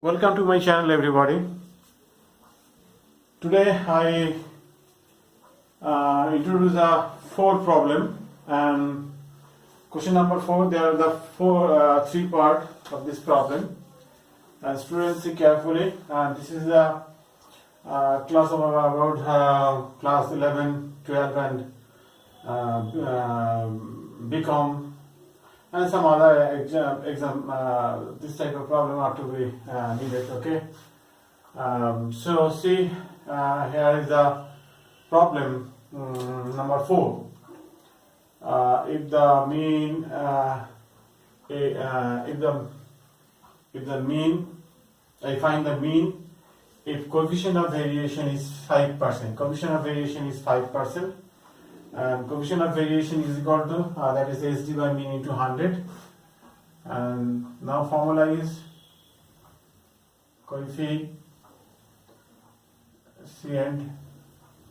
Welcome to my channel, everybody. Today I introduce a 4 problem, and question number 4. There are the three part of this problem, and students see carefully. And this is the class of about class 11, 12, and BCom. And some other exam this type of problem are to be needed. Okay. So see, here is the problem number 4. If the mean, if the mean, I find the mean if coefficient of variation is 5%. Coefficient of variation is 5%. And coefficient of variation is equal to that is SD by mean into 100. And now formula is coefficient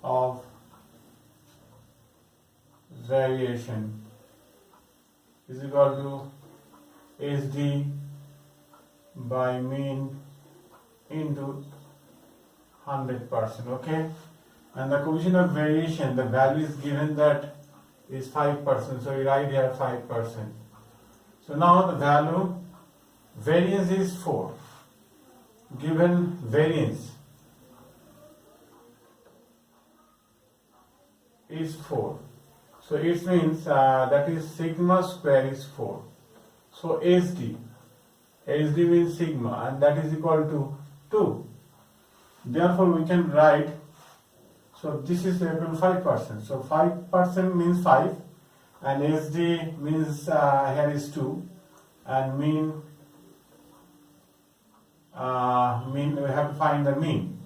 of variation is equal to SD by mean into 100%. Okay. And the coefficient of variation, the value is given that is 5%. So we write here 5%. So now the value, variance is 4. Given variance is 4. So it means that is sigma square is 4. So SD means sigma, and that is equal to 2. Therefore we can write, so this is equal to 5%. So 5% means 5, and SD means here is 2, and mean we have to find the mean.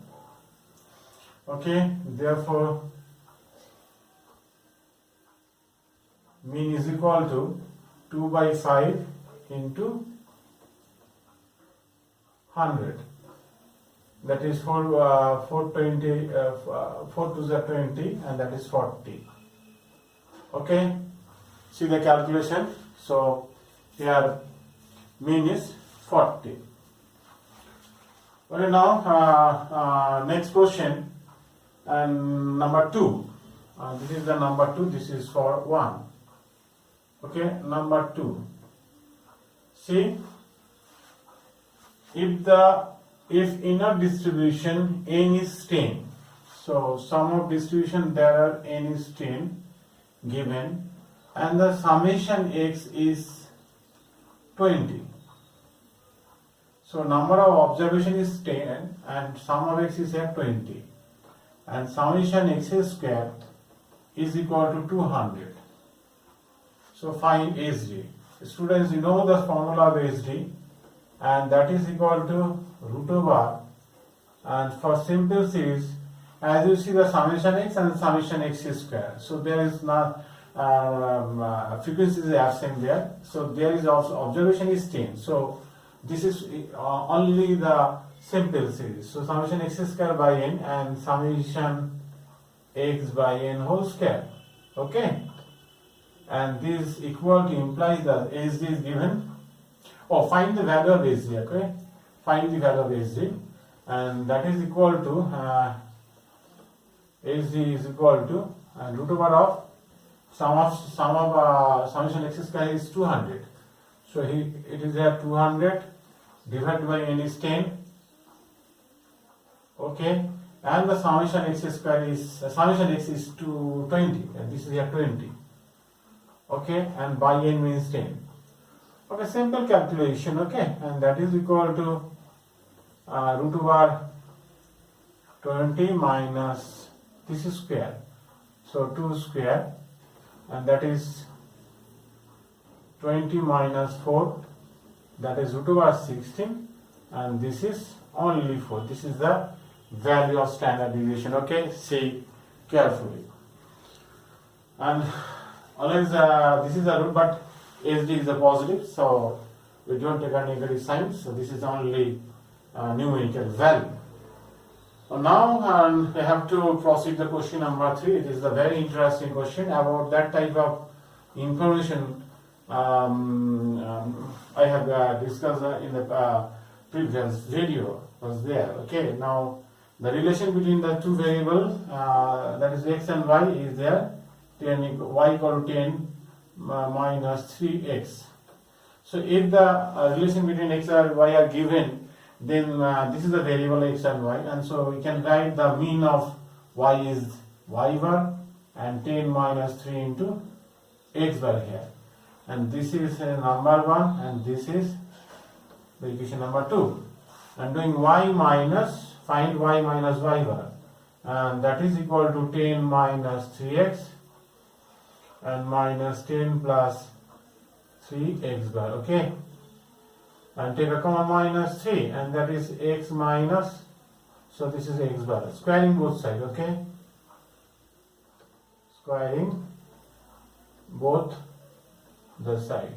Okay, therefore mean is equal to 2 by 5 into 100. That is 420, 4 to the 20, and that is 40. Okay, see the calculation. So here mean is 40. Okay, now next question, and number 2. This is the number 2. This is for 1. Okay, number 2. See, if in a distribution n is 10, so sum of distribution there are n is 10 given, and the summation x is 20. So number of observation is 10 and sum of x is at 20, and summation x square is equal to 200. So find SD. Students, you know the formula of SD, and that is equal to root over, and for simple series, as you see, the summation x and summation x square. So there is not frequency is absent there. So there is also observation is 10. So this is only the simple series. So summation x square by n and summation x by n whole square. Okay, and this equality implies that SD is given. Oh, find the value of SD. Okay, find the value of SD, and that is equal to SD is equal to root over of summation x square is 200. So it is here 200 divided by n is 10. Okay, and the summation x square is summation x is 20, and this is here 20. Okay, and by n means 10. Okay, simple calculation. Okay, and that is equal to root over 20 minus this is square, so 2 square, and that is 20 minus 4, that is root over 16, and this is only 4. This is the value of standard deviation. Okay, see carefully, and always this is a root, but SD is a positive, so we don't take a negative sign. So this is only numerical value. So now I have to proceed the question number 3. It is a very interesting question about that type of information. I have discussed in the previous video was there. Okay, now the relation between the two variables, that is x and y, is there. 10 y equal to 10 minus 3x. So if the relation between x and y are given, then this is the variable x and y, and so we can write the mean of y is y bar and 10 minus 3 into x bar here, and this is number 1 and this is the equation number 2. And doing find y minus y bar, and that is equal to 10 minus 3x and minus 10 plus 3x bar. Okay, and take a common minus 3, and that is x minus, so this is x bar, squaring both sides. Okay, squaring both the side,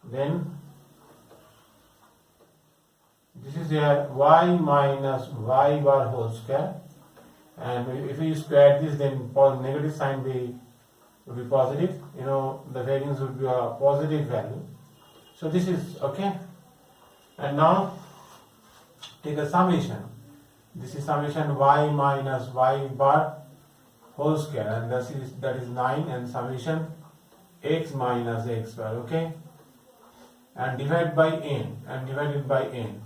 then this is here y minus y bar whole square, and if we square this, then negative sign will be positive, the variance would be a positive value. So this is okay. And now take a summation. This is summation y minus y bar whole square, and that is 9, and summation x minus x bar. Okay, and divide by n, and divided by n,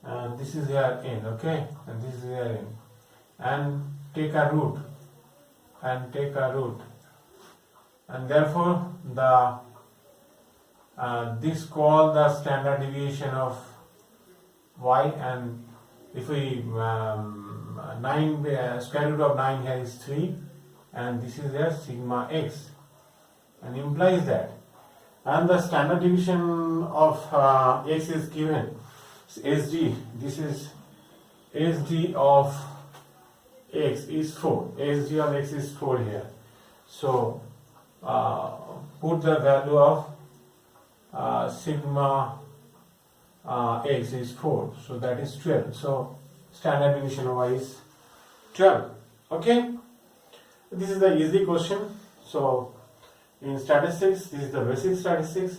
and this is here n. Okay, and this is here n, and take a root, and therefore the this called the standard deviation of y, and if we square root of 9 here is 3, and this is there sigma x, and implies that, and the standard deviation of x is given sd. This is sd of x is 4. sd of x is 4 here. So put the value of sigma x is 4, so that is 12. So standard deviation of y is 12. Okay, this is the easy question. So in statistics, this is the basic statistics,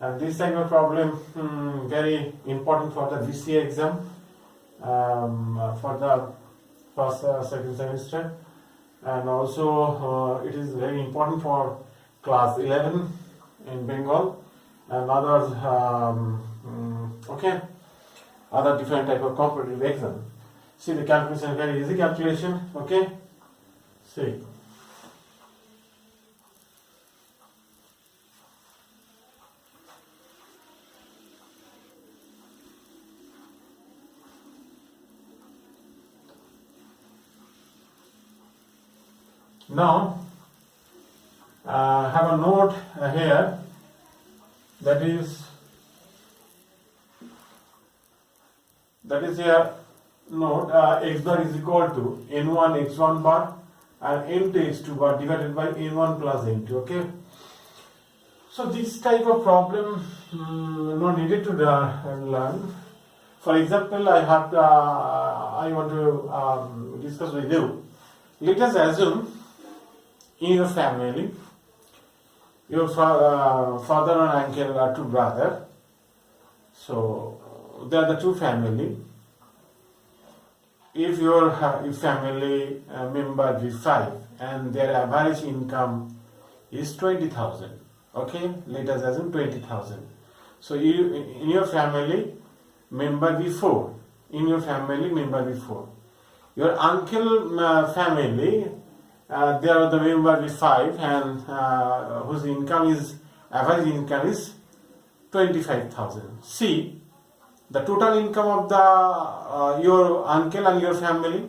and this type of problem very important for the VCA exam, for the first second semester, and also it is very important for class 11 in Bengal and others, other different type of competitive exam. See the calculation, very easy calculation. Okay, see. Now have a note here, that is here note, x bar is equal to n1 x1 bar and n2 x2 bar divided by n1 plus n2. Okay, so this type of problem not needed to learn. For example, I want to discuss with you. Let us assume in your family, your father and uncle are two brothers. So they are the two family. If your family member is 5 and their average income is 20,000, okay, let us assume 20,000. So in your family member be 4. In your family member be 4. Your uncle family, they are the member with 5, and whose average income is 25,000. See, the total income of the your uncle and your family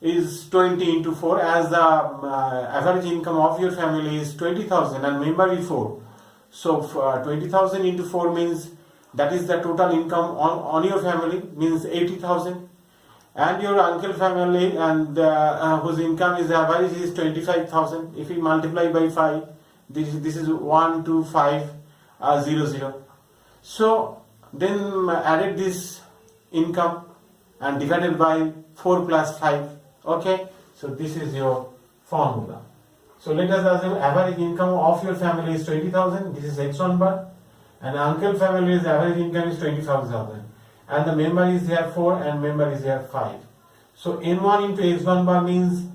is 20 into 4, as the average income of your family is 20,000 and member is 4. So 20,000 into 4 means that is the total income on your family, means 80,000. And your uncle family and whose income is average is 25,000. If we multiply by 5, this is 12500. So then added this income and divided by 4 plus 5. Okay, so this is your formula. So let us assume average income of your family is 20,000. This is x1 bar, and uncle family's average income is 25,000, and the member is here 4 and member is here 5. So N1 into X1 bar means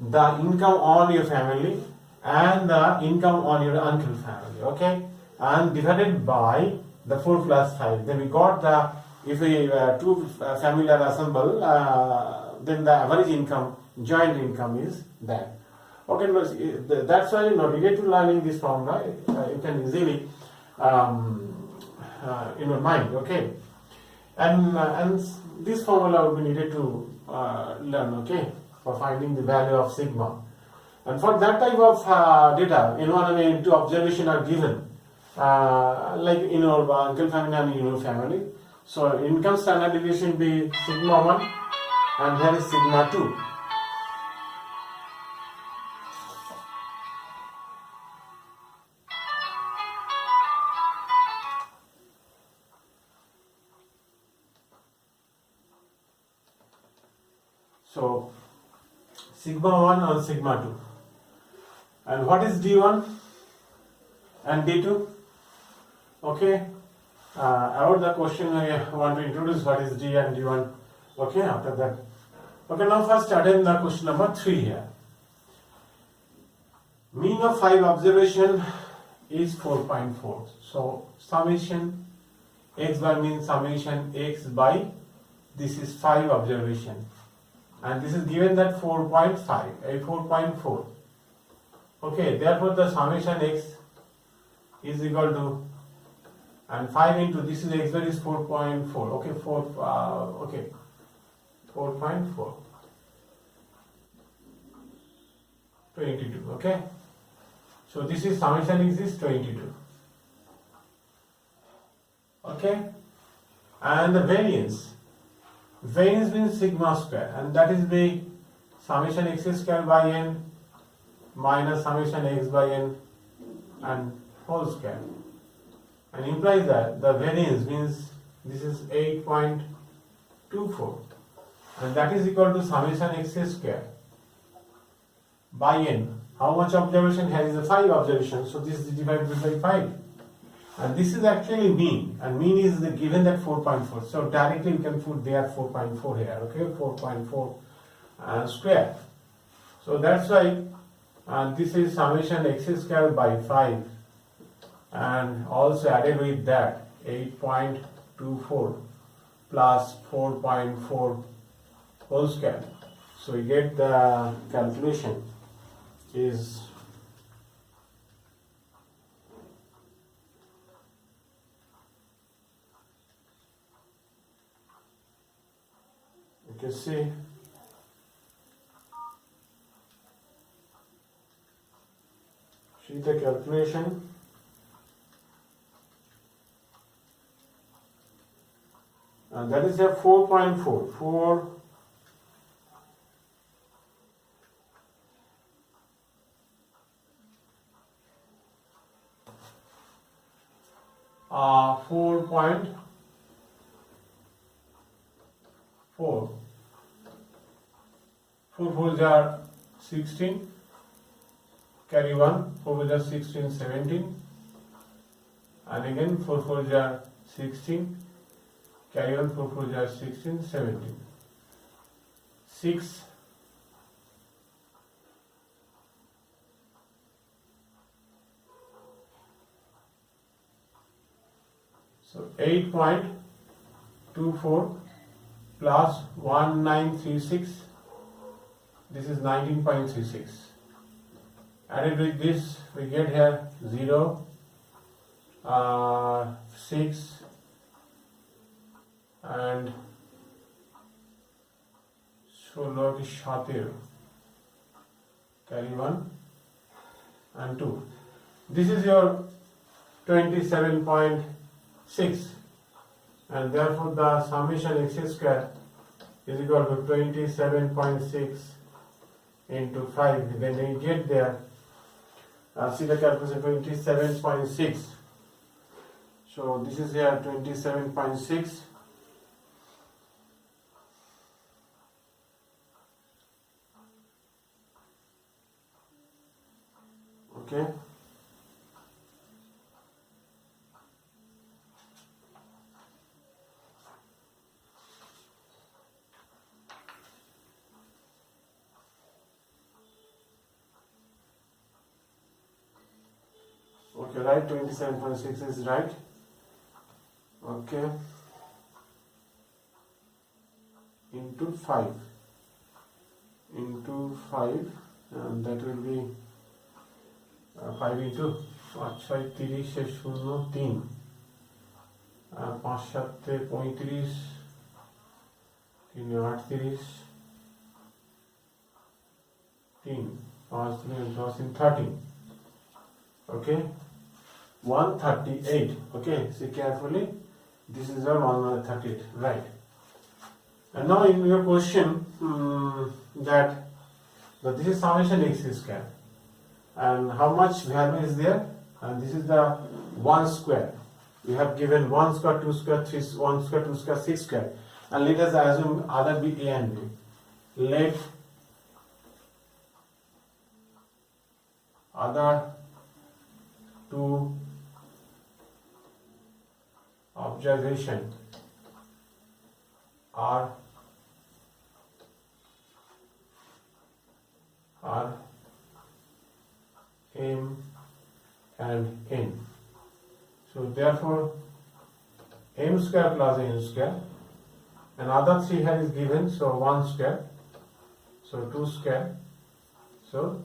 the income on your family and the income on your uncle family, okay, and divided by the 4 plus 5. Then we got the, if we two family are assembled, then the average income, joint income is that. Okay, that's why related learning this formula, you can easily in your mind, okay, and this formula will be needed to learn, okay, for finding the value of sigma. And for that type of data, N1 and N2 observation are given, like in your uncle family and in your family. So income standard deviation be sigma 1 and here is sigma 2. So sigma 1 and sigma 2. And what is D1 and D2? Okay. About the question I want to introduce what is D and D1. Okay, after that. Okay, now first attend the question number 3 here. Mean of 5 observation is 4.4. So summation x by mean summation x by this is 5 observation. And this is given that 4.5, a 4.4. Okay, therefore the summation x is equal to, and 5 into this is x bar is 4.4. Okay, 4.4. 22. Okay, so this is summation x is 22. Okay, and the variance. Variance means sigma square, and that is the summation x square by n minus summation x by n and whole square, and implies that the variance means this is 8.24, and that is equal to summation x square by n. How much observation has the 5 observations? So this is divided by 5. And this is actually mean, and mean is given that 4.4. So directly we can put there 4.4 here, okay, 4.4 square. So that's why this is summation x square by 5, and also added with that 8.24 plus 4.4 whole square. So we get the calculation is you can see the calculation. And that is a 4.4. 4.4. 4 4s are 16, carry 1, 4s are 16, 17, and again 4s are 16, carry 1, 4s are 16, 17, 6, so 8.24 plus 1936, this is 19.36. Added with this, we get here 0, 6, and 17, carry 1 and 2. This is your 27.6. and therefore the summation x square is equal to 27.6 into 5. Then you get there, see the calculation 27.6. So this is here 27.6. Okay. right? 27.6 is right. Okay. Into 5. Into 5, and that will be 5 into 5 6 30 0 3 5 7 35 3 8 30 3 5 3 10 in 13. Okay, 138. Okay, see carefully, this is our 138, right? And now in your question, that this is summation x square, and how much value is there, and this is the 1 square. We have given 1 square, 2 square, 3, 1 square, 2 square, 6 square, and let us assume other be a and b. Let other two observation are m and n. So therefore m square plus n square, and other 3 here is given, so 1 square, so 2 square, so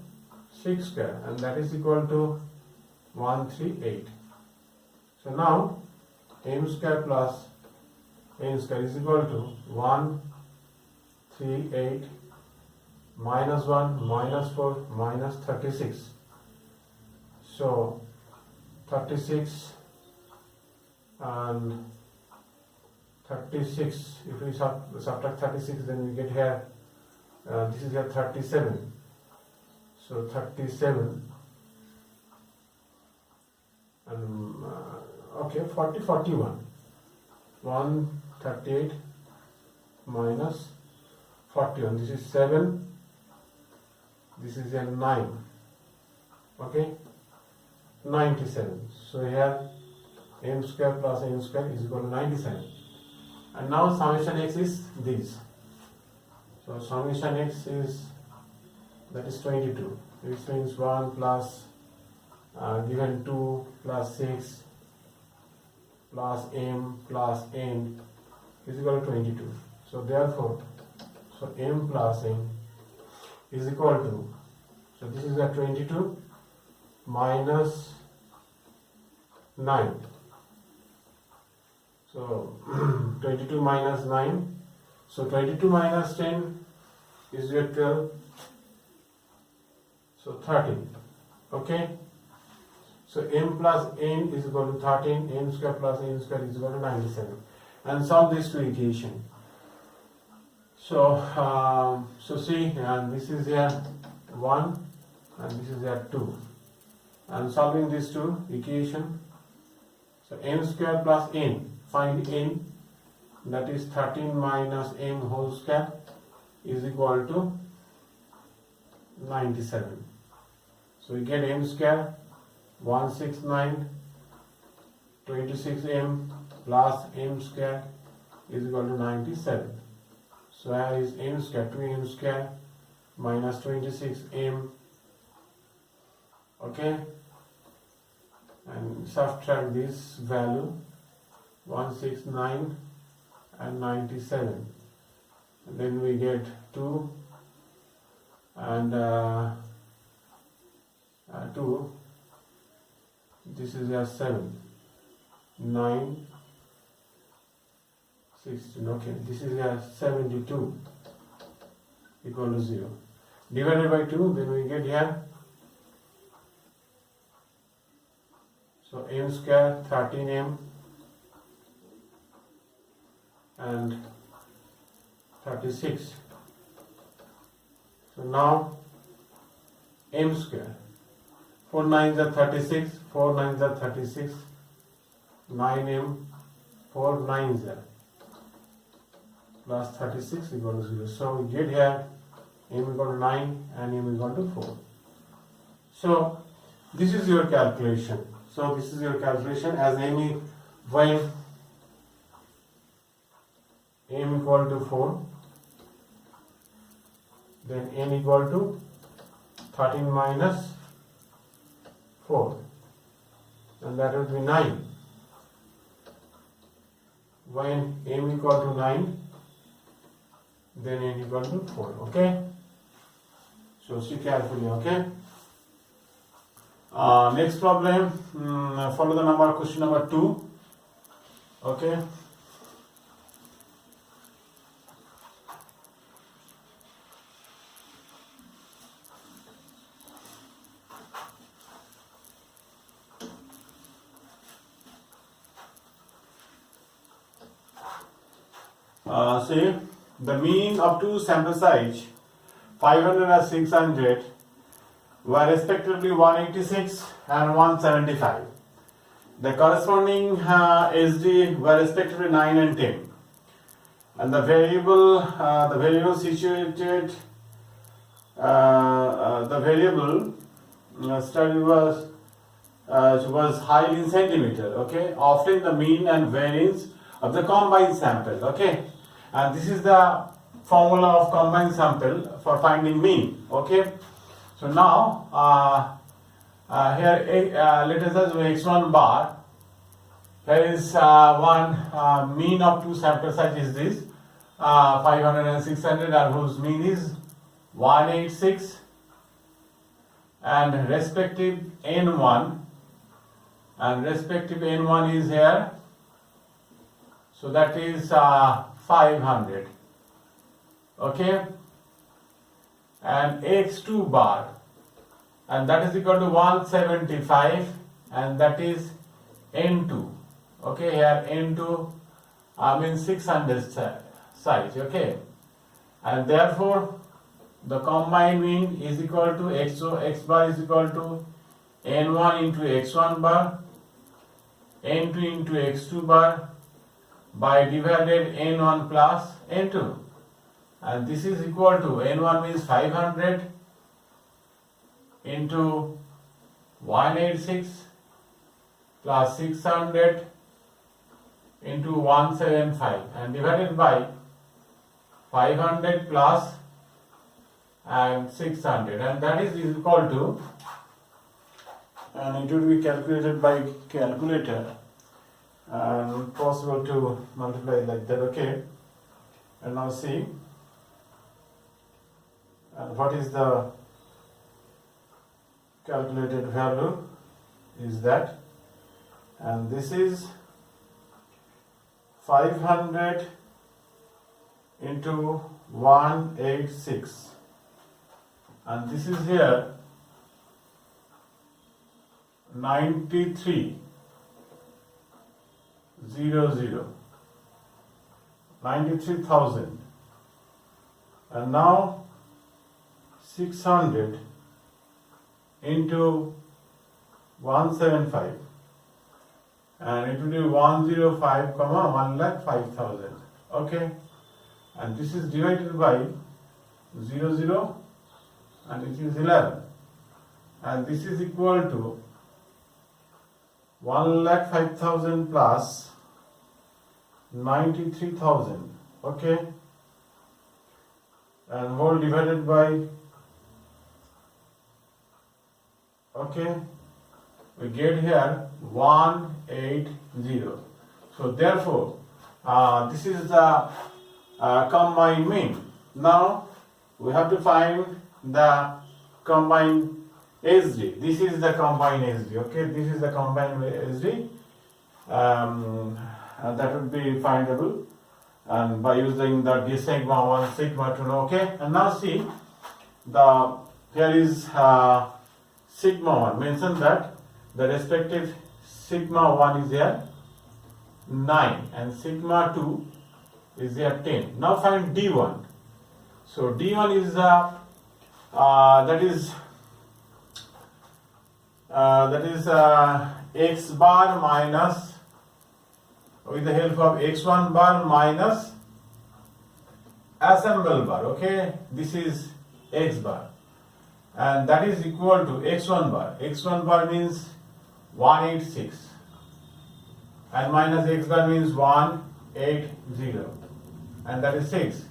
6 square, and that is equal to 138. So now m square plus n square is equal to 138 minus 1 minus 4 minus 36. So 36 and 36, if we subtract 36, then we get here, this is here 37. So 37 and okay, 40 41. 138 minus 41, this is 7, this is a 9. Okay, 97. So here m square plus n square is equal to 97. And now summation x is this. So summation x is, that is 22, which means 1 plus given 2 plus 6 plus m plus n is equal to 22. So therefore, so m plus n is equal to, so this is a 22 minus 9. So 22 minus 9, so 22 minus 10 is your 12, so 13. Okay, so m plus n is equal to 13, m square plus n square is equal to 97, and solve this to equation. So so see, and this is here 1 and this is here 2, and solving these two equation, so m square plus n, find n, that is 13 minus m whole square is equal to 97. So we get m square 169 26m plus m square is equal to 97. So here is m square, 2m square minus 26m. Okay, and subtract this value 169 and 97, and then we get 2 and 2, this is a 7, 9, 16, okay, this is a 72 equal to 0, divided by 2, then we get here, so m square 13m and 36. So now m square, 4 9s are 36, 4 9s are 36, 9m, 4 9s are plus 36 equal to 0. So we get here m equal to 9 and m equal to 4. So this is your calculation. So this is your calculation as m when m equal to 4, then n equal to 13 minus 4. and that would be 9. When m equal to 9, then n equal to 4. Okay, so see carefully. Okay, next problem, follow the number, question number 2. Okay, see, the mean of two sample size 500 and 600 were respectively 186 and 175. The corresponding SD were respectively 9 and 10. And the variable situated, the variable study was high in centimeter. Okay, often the mean and variance of the combined sample. Okay, and this is the formula of combined sample for finding mean. Okay, so now here let us assume x1 bar. Here is one mean of two sample size is this 500 and 600, and whose mean is 186, and respective n1, and respective n1 is here, so that is 500. Okay, and x2 bar, and that is equal to 175, and that is n2. Okay, here n2 means 600 size. Okay, and therefore the combined mean is equal to x bar is equal to n1 into x1 bar, n2 into x2 bar by divided n1 plus n2, and this is equal to n1 means 500 into 186 plus 600 into 175, and divided by 500 plus and 600, and that is equal to, and it will be calculated by calculator, and possible to multiply like that. Okay, and now see, and what is the calculated value is that, and this is 500 into 186, and this is here 9300, 93,000, and now 600 into 175, and it will be 105, 1,05,000. Okay, and this is divided by 00, and it is 11, and this is equal to 1,05,000 plus 93,000. Okay, and whole divided by, okay, we get here 180. So therefore this is the combined mean. Now we have to find the combined SD. This is the combined SD. Okay, this is the combined SD, and that would be findable, and by using the d sigma 1 sigma 2. Okay, and now see, the here is sigma 1. Mention that the respective sigma 1 is here 9, and sigma 2 is here 10. Now find d1. So d1 is that is x bar minus, with the help of x1 bar minus assemble bar. Okay, this is x bar, and that is equal to x1 bar. x1 bar means 186, and minus x bar means 180, and that is 6.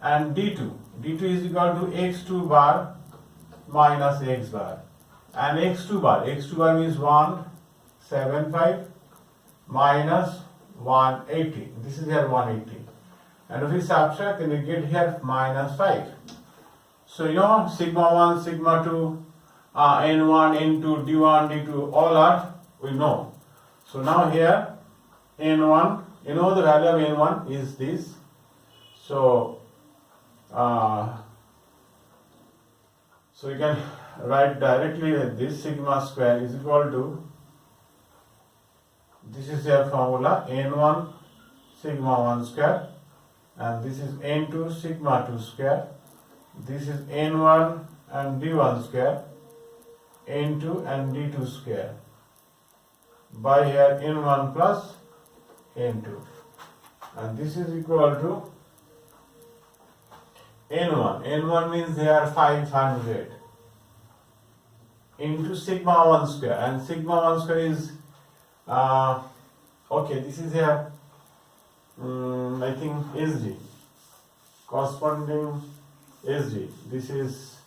And d2 is equal to x2 bar minus x bar, and x2 bar means 1 75 minus 180. This is here 180. And if we subtract, then we get here minus 5. So you know sigma 1, sigma 2, n1, n2, d1, d2, all are we know. So now here n1, you know the value of n1 is this. So so you can write directly that this sigma square is equal to, this is your formula, n1 sigma 1 square, and this is n2 sigma 2 square, this is n1 and d1 square, n2 and d2 square, by here n1 plus n2, and this is equal to n1 means they are 500 into sigma 1 square, and sigma 1 square is okay, this is here I think SG, corresponding SG, this is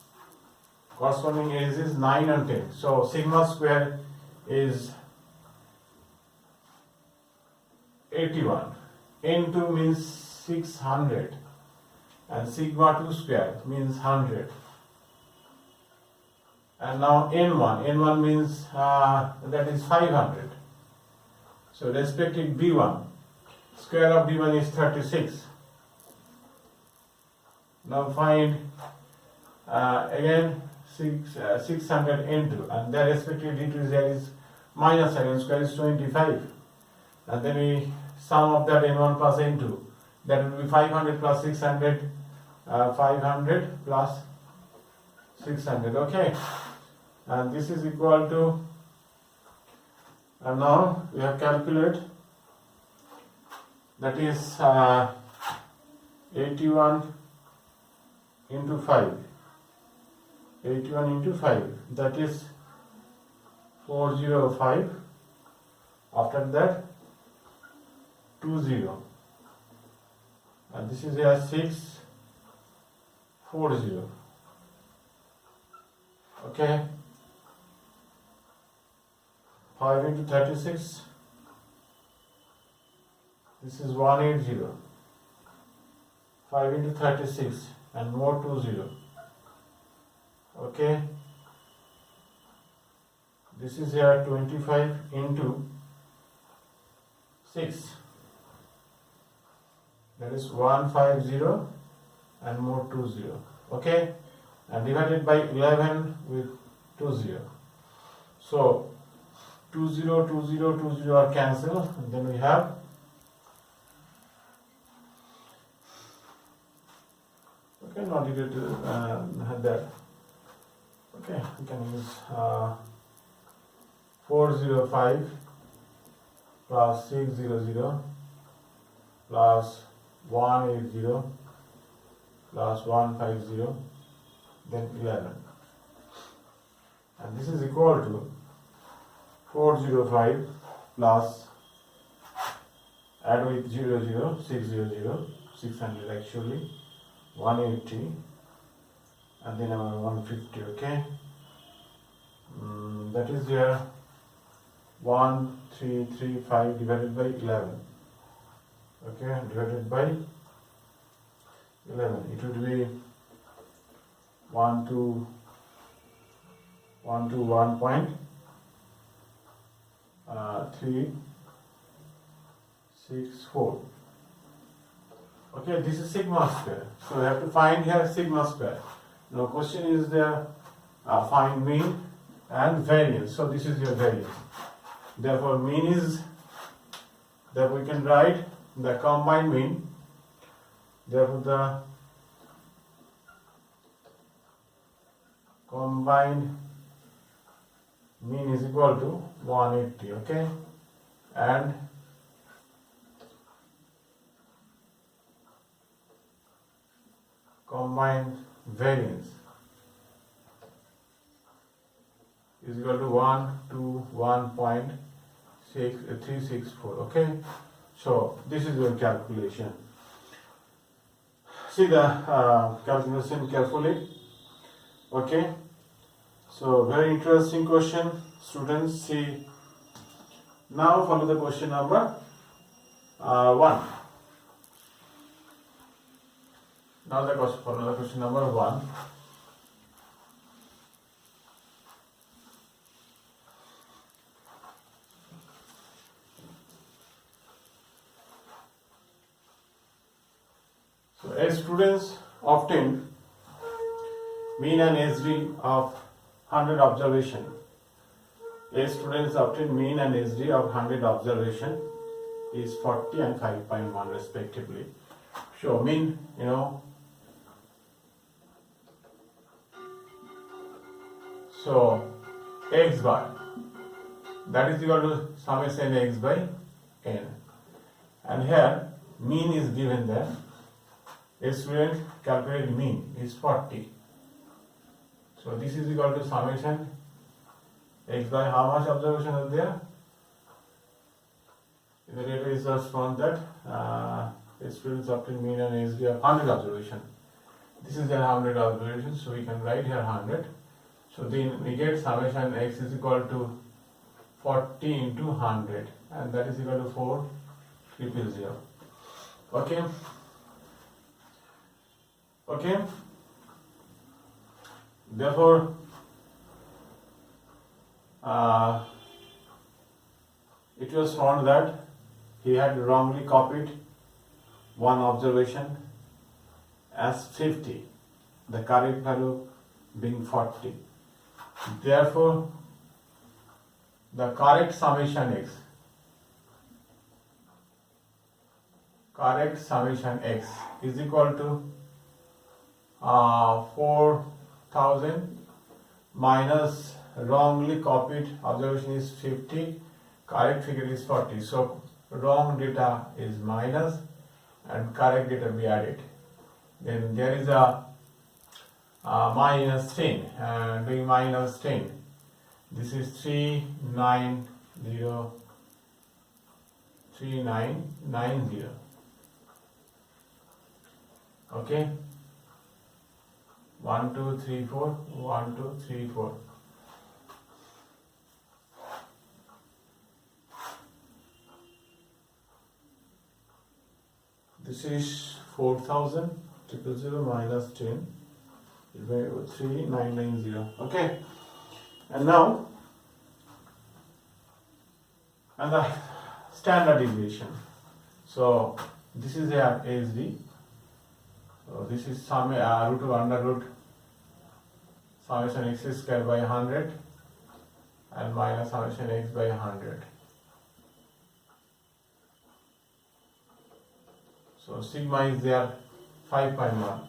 corresponding SG is 9 and 10, so sigma square is 81, n2 means 600, and sigma 2 square means 100, and now n1 means that is 500, so respective b1, square of b1 is 36. Now find again 600 n2, and their respective d2 is, there is minus n square is 25, and then we sum of that n1 plus n2, that will be 500 plus 600, 500 plus 600, okay, and this is equal to, and now we have calculated, that is 81 into 5, 81 into 5, that is 405, after that 20, and this is a 640, okay, 5 into 36, this is 180, 5 into 36 and more 20, okay, this is here 25 into 6, that is 150 and more 20, okay, and divided by 11 with 20, so 20, 20, 20 are cancelled, and then we have okay, not needed to have that, okay, we can use 405 plus 600 plus 180 plus 150, then 11, and this is equal to 405 plus, add with 00, 600, 600 actually, 180, and then 150, okay, that is here 1335 divided by 11, okay, divided by 11, it would be 121.364. Okay, this is sigma square. So we have to find here sigma square. Now question is there, find mean and variance. So this is your variance. Therefore mean is, that we can write the combined mean. Therefore the combined mean is equal to 180, okay, and combined variance is equal to 121.364, okay. So this is your calculation. See the calculation carefully, okay. So very interesting question, students. See Now follow the question number 1. Now follow the question number 1. So as students obtain mean and SD of 100 observation. As students obtain mean and SD of 100 observation is 40 and 5.1 respectively. So mean, so x bar, that is equal to summation x by n, and here mean is given there. A student calculated mean is 40. So this is equal to summation x by how much observation is there? In the data is just found that a students obtain mean and SD of 100 observation. This is their 100 observation, so we can write here 100. So then we get summation x is equal to 40 into 100, and that is equal to 4,000. Okay. Okay. Therefore, it was found that he had wrongly copied one observation as 50, the correct value being 40. Therefore, the correct summation x is equal to 4,000 minus wrongly copied observation is 50, correct figure is 40. So wrong data is minus and correct data be added. Then there is a minus 10, doing minus 10. This is 3990. Okay. 1 2 3 4 1 2 3 4. This is 4,000 minus 10 is 3990. Okay, and now the standard deviation. So this is a ASD. So this is sum root of under root summation x square by 100 and minus summation x by 100. So sigma is there 5.1,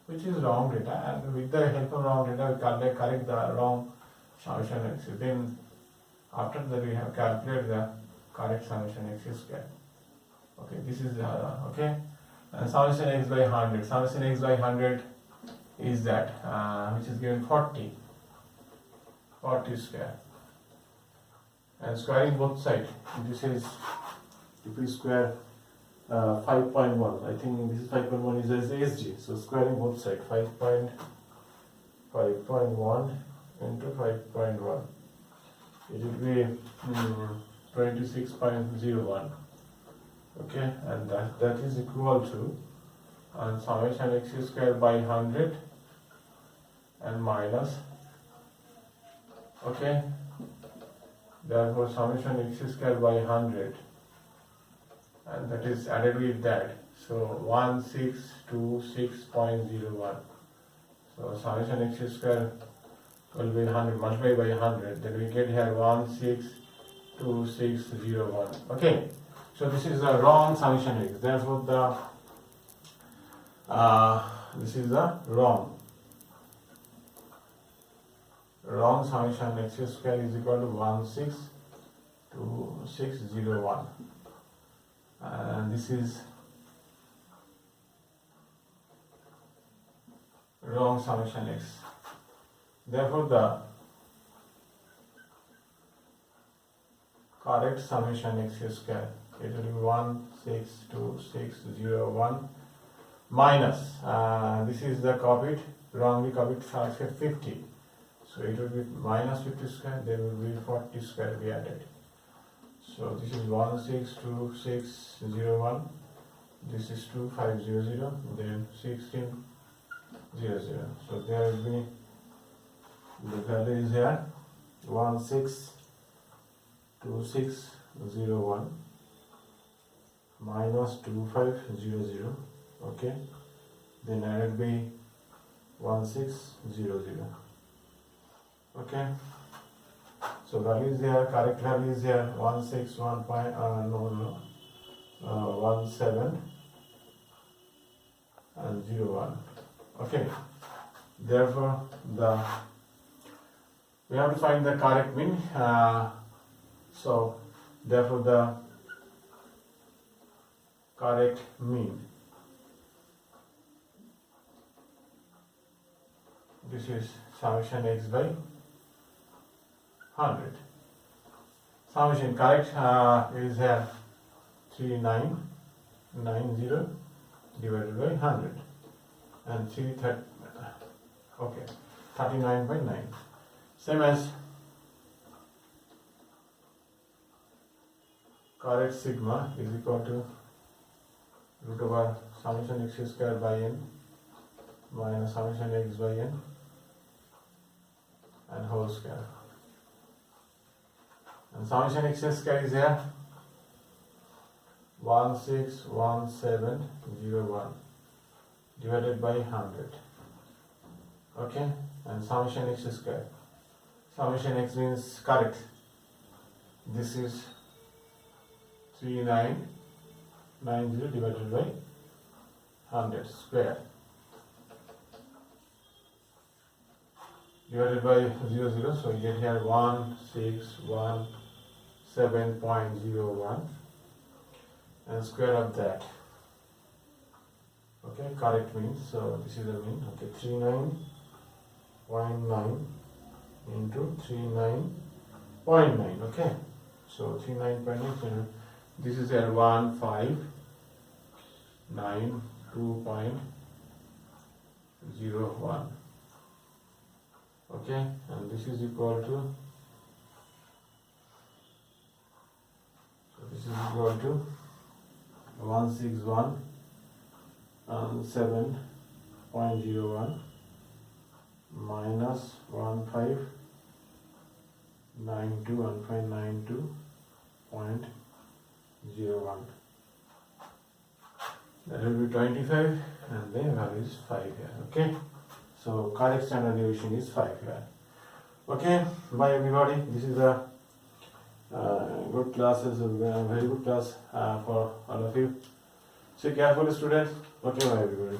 which is wrong data, and with the help of wrong data we correct the wrong summation x. Then after that we have calculated the correct summation x square. Okay, this is okay. And summation x by 100. Summation x by 100 is that which is given 40 square. And squaring both sides, this is, if we square 5.1, I think this is 5.1 is as SG. So squaring both sides, 5.1 into 5.1, it will be 26.01. Okay, and that is equal to summation x square by 100 and minus. Okay, therefore summation x square by 100, and that is added with that, so 1626.01. So summation x square will be 100 multiplied by 100, then we get here 162601. Okay. So this is the wrong summation x. Therefore, this is the wrong summation x square is equal to 162601, and this is wrong summation x. Therefore, the correct summation x square, it will be 162601 minus, this is the wrongly copied 50. So it will be minus 50 square, there will be 40 square we added. So this is 162601, this is 2500, then 1600. So there will be the value is here 162601 minus 2500. Okay, then added by 1600. Okay, so value is here, correct value is here 17 and 01. Okay, therefore we have to find the correct mean. So therefore the correct mean, this is summation x by 100. Summation correct is here 3990 divided by 100 and 39 by 9. Same as correct sigma is equal to root over summation x square by n minus summation x by n and whole square. And summation x square is here 161701 divided by 100. Okay, and summation x square. Summation x means correct. This is 3990 divided by 100 square divided by 00. So you get here 1617.01 and square of that. Okay, correct means, so this is the mean. Okay, 39.9 into 39.9. Okay, so 39.9, this is at 1592.01. Okay, and this is equal to, so this is equal to 161.7.01 minus 1592.01. That will be 25 and the value is 5 here. Okay, so correct standard deviation is 5 here. Okay, bye everybody. This is a good class, is a very good class for all of you. So careful students. Okay, bye everybody.